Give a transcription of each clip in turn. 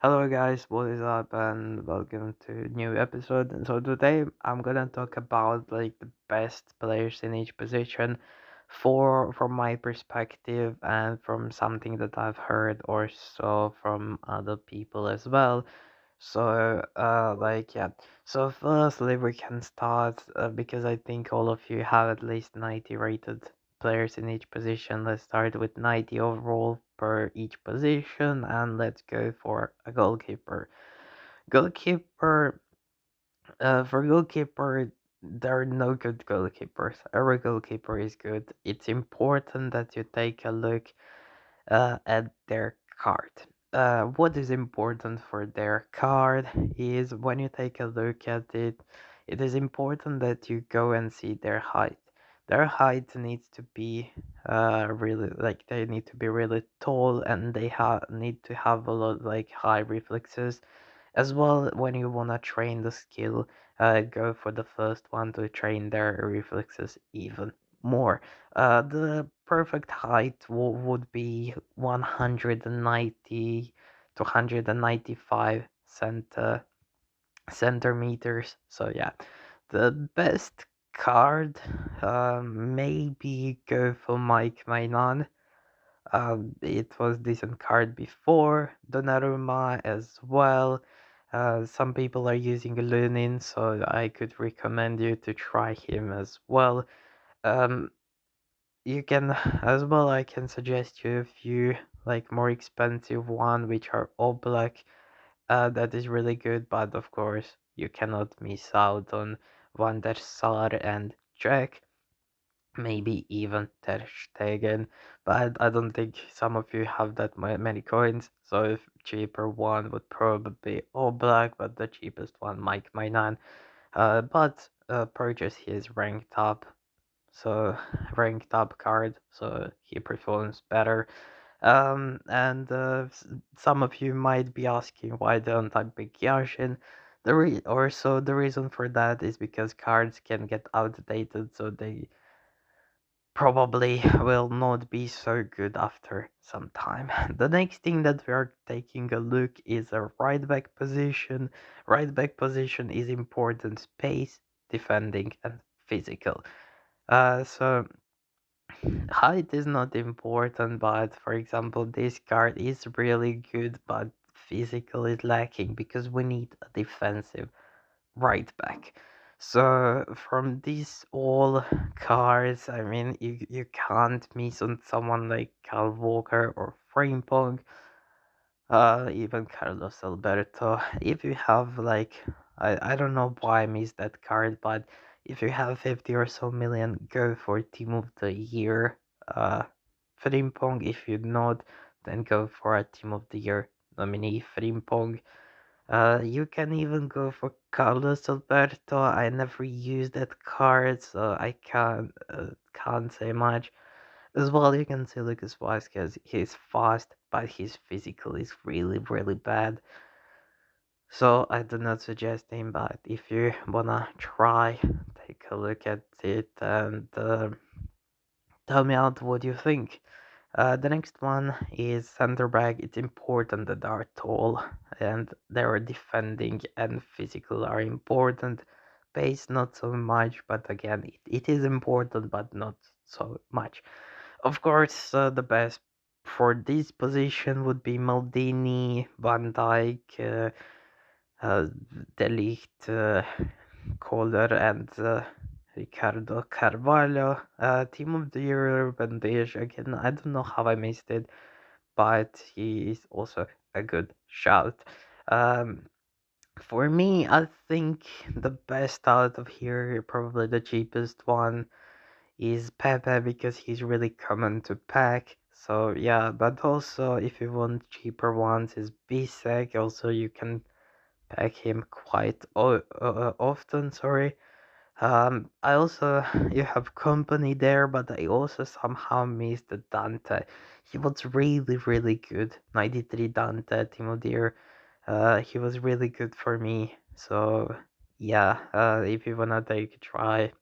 Hello guys, what is up and welcome to a new episode. And so today I'm gonna talk about like the best players in each position for from my perspective and from something that I've heard or saw from other people as well. So yeah. So firstly we can start because I think all of you have at least 90 rated players in each position. Let's start with 90 overall per each position and let's go for a goalkeeper. Goalkeeper, for goalkeeper, there are no good goalkeepers. Every goalkeeper is good. It's important that you take a look at their card. What is important for their card is when you take a look at it, it is important that you go and see their height. Their height needs to be really like they need to be really tall and they need to have a lot like high reflexes as well. When you wanna train the skill, go for the first one to train their reflexes even more. The perfect height would be 190 to 195 centimeters. So yeah, the best card, maybe go for Mike Mainan. It was decent card before Donnarumma as well. Some people are using Lunin, so I could recommend you to try him as well. Um, you can as well. I can suggest you a few like more expensive one, which are all black. That is really good, but of course you cannot miss out on Van der Sar and Jack, maybe even Ter Stegen. But I don't think some of you have that many coins, so if cheaper one would probably be all black, but the cheapest one, Mike Mainan. But purchase his ranked up, so ranked up card, so he performs better. And some of you might be asking why don't I pick Yashin? The reason for that is because cards can get outdated, so they probably will not be so good after some time. The next thing that we are taking a look is a right back position. Right back position is important space, defending, and physical. So height is not important, but for example, this card is really good, but physical is lacking because we need a defensive right back. So from these all cards, I mean, you can't miss on someone like Kyle Walker or Frimpong, even Carlos Alberto. If you have like, I don't know why I missed that card, but if you have 50 or so million, go for Team of the Year. Frimpong. If you not, then go for a Team of the Year nominee, Frimpong. You can even go for Carlos Alberto. I never used that card, so I can't say much. As well, you can see Lucas Vazquez. He's fast, but his physical is really, really bad. So I do not suggest him. But if you wanna try, take a look at it and tell me out what you think. The next one is center back. It's important that they are tall and their defending and physical are important. Pace not so much, but again, it is important, but not so much. Of course, the best for this position would be Maldini, Van Dijk, uh, De Ligt, Kohler, and Ricardo Carvalho. Team of the Year, Bandage. Again, I don't know how I missed it, but he is also a good shout. Um, for me, I think the best out of here, probably the cheapest one, is Pepe because he's really common to pack. So yeah, but also if you want cheaper ones, is Bisek. Also, you can pack him quite often. Sorry. I also you have company there, but I also somehow missed the Dante. He was really, really good. 93 Dante, Timo Deer. He was really good for me. So yeah, if you wanna take a try,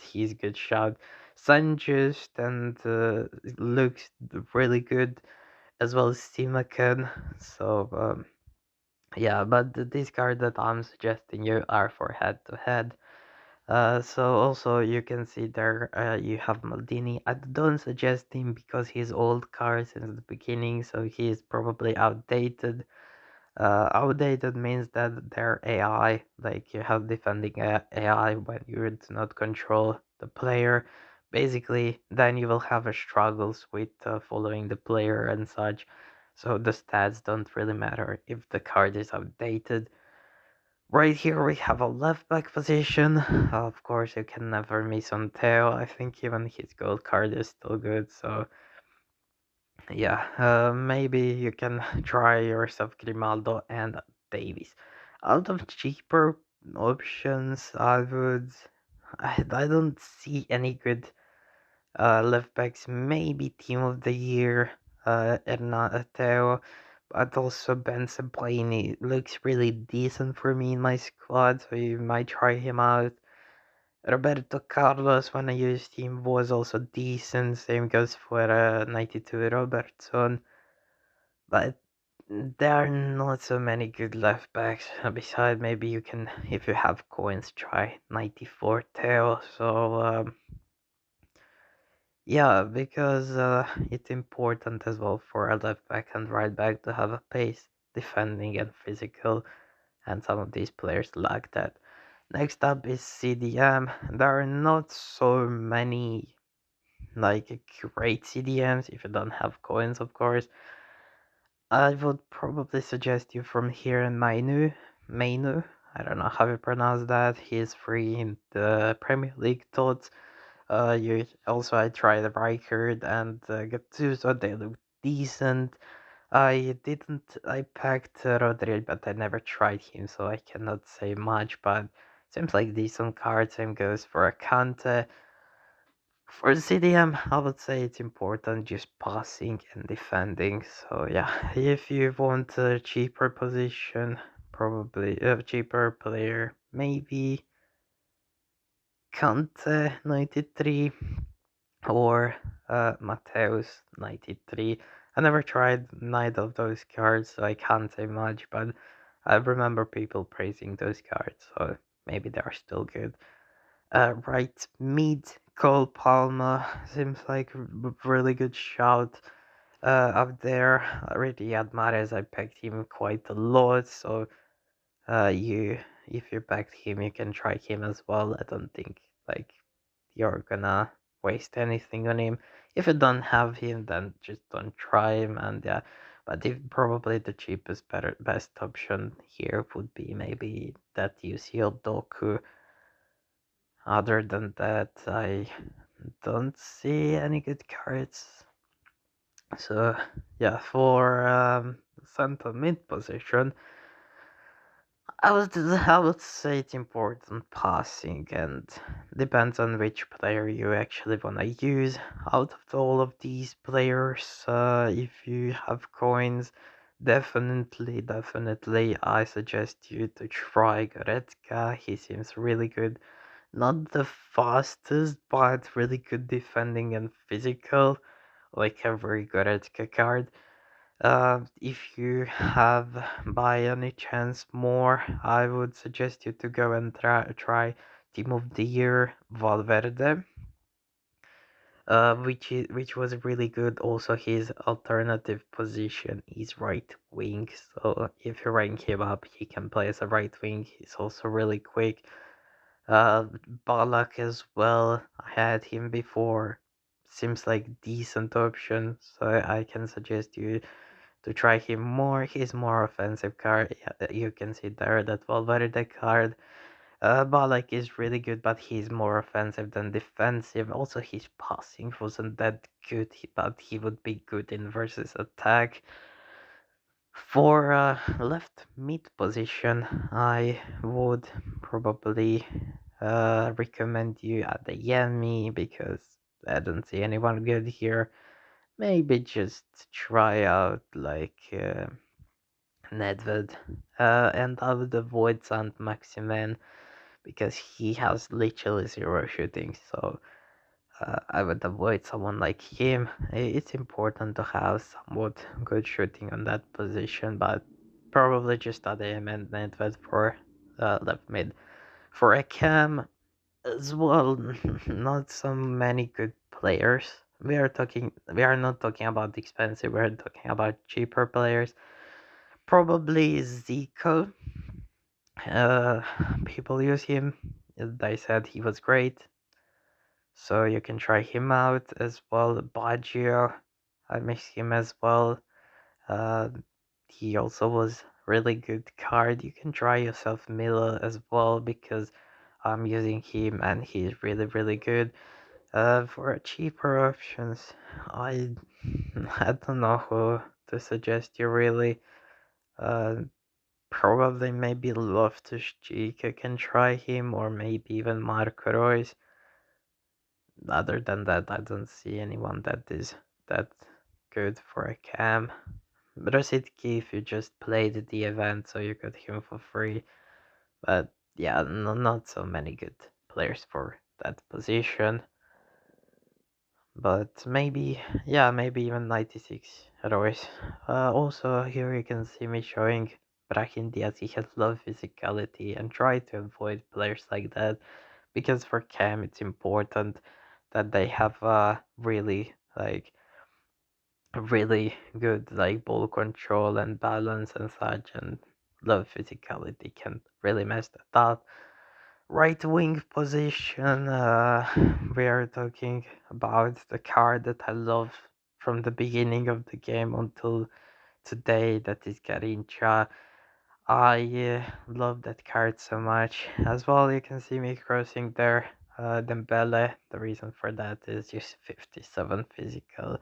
he's a good shout. Sanjust and looks really good as well as Simakan. So Yeah, but these cards that I'm suggesting you are for head to head. So also you can see there you have Maldini. I don't suggest him because he's old card since the beginning, so he's probably outdated. Outdated means that they're AI, like you have defending AI when you do not control the player. Basically, then you will have a struggles with following the player and such. So the stats don't really matter if the card is outdated. Right here we have a left back position. Of course, you can never miss on Theo. I think even his gold card is still good. So yeah, maybe you can try yourself Grimaldo and Davies. Out of cheaper options, I don't see any good left backs. Maybe team of the year, Theo, but also Ben Sablini looks really decent for me in my squad, so you might try him out. Roberto Carlos, when I used him, was also decent. Same goes for 92 Robertson. But there are not so many good left backs. Besides, maybe you can, if you have coins, try 94 Theo. So, yeah, because it's important as well for a left back and right back to have a pace, defending and physical, and some of these players lack that. Next up is CDM. There are not so many like great CDMs if you don't have coins, of course. I would probably suggest you from here in Mainu. I don't know how you pronounce that. He's free in the Premier League thoughts. You also I tried Rijkaard and Gattuso. They look decent. I packed Rodri, but I never tried him, so I cannot say much. But seems like decent card. Same goes for Akante. For CDM, I would say it's important just passing and defending. So yeah, if you want a cheaper position, probably a cheaper player, maybe Kante 93 or Mateus 93. I never tried neither of those cards, so I can't say much, but I remember people praising those cards, so maybe they are still good. Right mid, Cole Palmer seems like a really good shout. Up there, I really Mahrez. I packed him quite a lot, so you if you packed him, you can try him as well. I don't think like you're gonna waste anything on him. If you don't have him, then just don't try him. And yeah, but if probably the cheapest, best option here would be maybe that UCL Doku. Other than that, I don't see any good cards. So yeah, for center mid position, I would say it's important passing and depends on which player you actually wanna use. Out of all of these players, if you have coins, definitely, I suggest you to try Goretzka. He seems really good. Not the fastest, but really good defending and physical, like a very Goretzka card. If you have by any chance more, I would suggest you to go and try Team of the Year Valverde, which was really good. Also, his alternative position is right wing, so if you rank him up, he can play as a right wing. He's also really quick. Balak as well. I had him before. Seems like decent option, so I can suggest you to try him more. He's more offensive card. Yeah, you can see there that Valverde card. Balak is really good, but he's more offensive than defensive. Also, his passing wasn't that good, but he would be good in versus attack. For left mid position, I would probably recommend you at the Yemi because I don't see anyone good here. Maybe just try out like Nedved, and I would avoid Saint Maximin because he has literally zero shooting. So I would avoid someone like him. It's important to have somewhat good shooting on that position, but probably just ADM and Nedved for left mid. For a cam as well, not so many good players. We are not talking about expensive, we're talking about cheaper players. Probably Zico. Uh, People use him. They said he was great, so you can try him out as well. Baggio, I miss him as well. Uh, he also was really good card. You can try yourself Miller as well because I'm using him and he's really good. For cheaper options, I I don't know who to suggest you really. Uh, Probably maybe Loftus-Cheek. I can try him, or maybe even Marco Reus. Other than that, I don't see anyone that is that good for a cam. Rosicki, if you just played the event, so you got him for free. But yeah, no, not so many good players for that position. But maybe, yeah, maybe even 96 otherwise. Also, here you can see me showing Brahim Diaz. He has low physicality and try to avoid players like that because for Cam it's important that they have really good like ball control and balance and such, and low physicality can really mess that up. Right wing position, we are talking about the card that I love from the beginning of the game until today, that is Garincha. I love that card so much. As well, you can see me crossing there. Dembele, the reason for that is just 57 physical.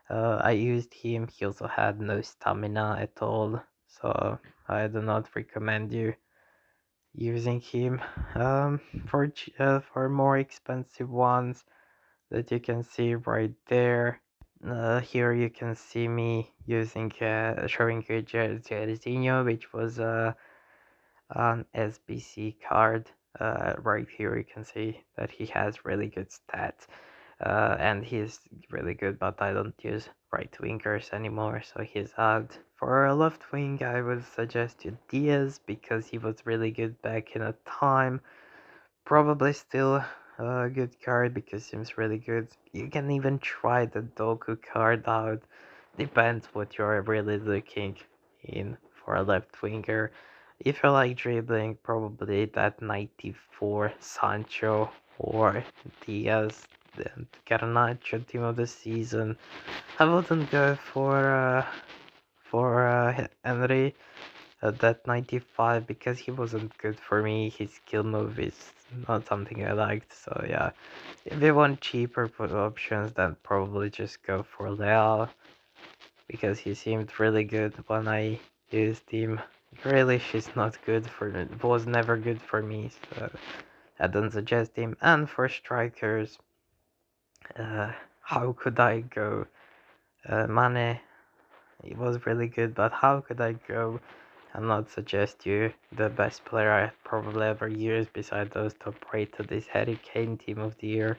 I used him, he also had no stamina at all, so I do not recommend you using him. For more expensive ones that you can see right there. Here you can see me using showing you Jairzinho, which was an SBC card. Right here you can see that he has really good stats. And he's really good, but I don't use right wingers anymore, so he's out. For a left wing, I would suggest you Diaz because he was really good back in a time. Probably still a good card because seems really good. You can even try the Doku card out. Depends what you're really looking in for a left winger. If you like dribbling, probably that 94 Sancho or Diaz, the Garnacho team of the season. I wouldn't go for Henry at that 95 because he wasn't good for me. His skill move is not something I liked. So yeah, if you want cheaper options, then probably just go for Leao because he seemed really good when I used him. Grealish is not good for was never good for me, so I don't suggest him. And for strikers, how could I go? Mane, he was really good, but how could I go and not suggest you the best player I probably ever used beside those top rated is Harry Kane, Team of the Year.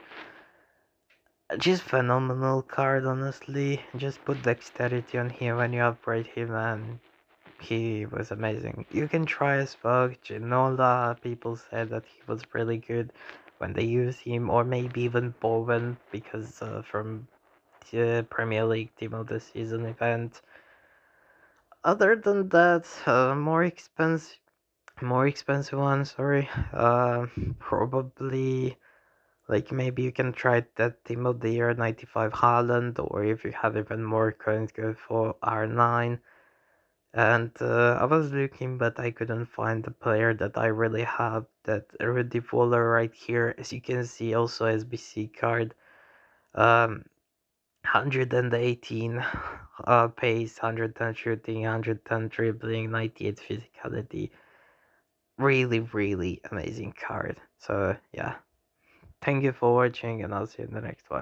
Just phenomenal card, honestly. Just put dexterity on him when you upgrade him and he was amazing. You can try as well Ginola. People said that he was really good when they use him, or maybe even Bowen because from the Premier League Team of the Season event. Other than that, more expensive one. Sorry, probably like maybe you can try that Team of the Year 95 Haaland, or if you have even more coins, go for R9. And I was looking, but I couldn't find the player that I really have. That Rudy Voller right here, as you can see, also SBC card. 118 pace, 110 shooting, 110 dribbling, 98 physicality. Really amazing card. So yeah, thank you for watching, and I'll see you in the next one.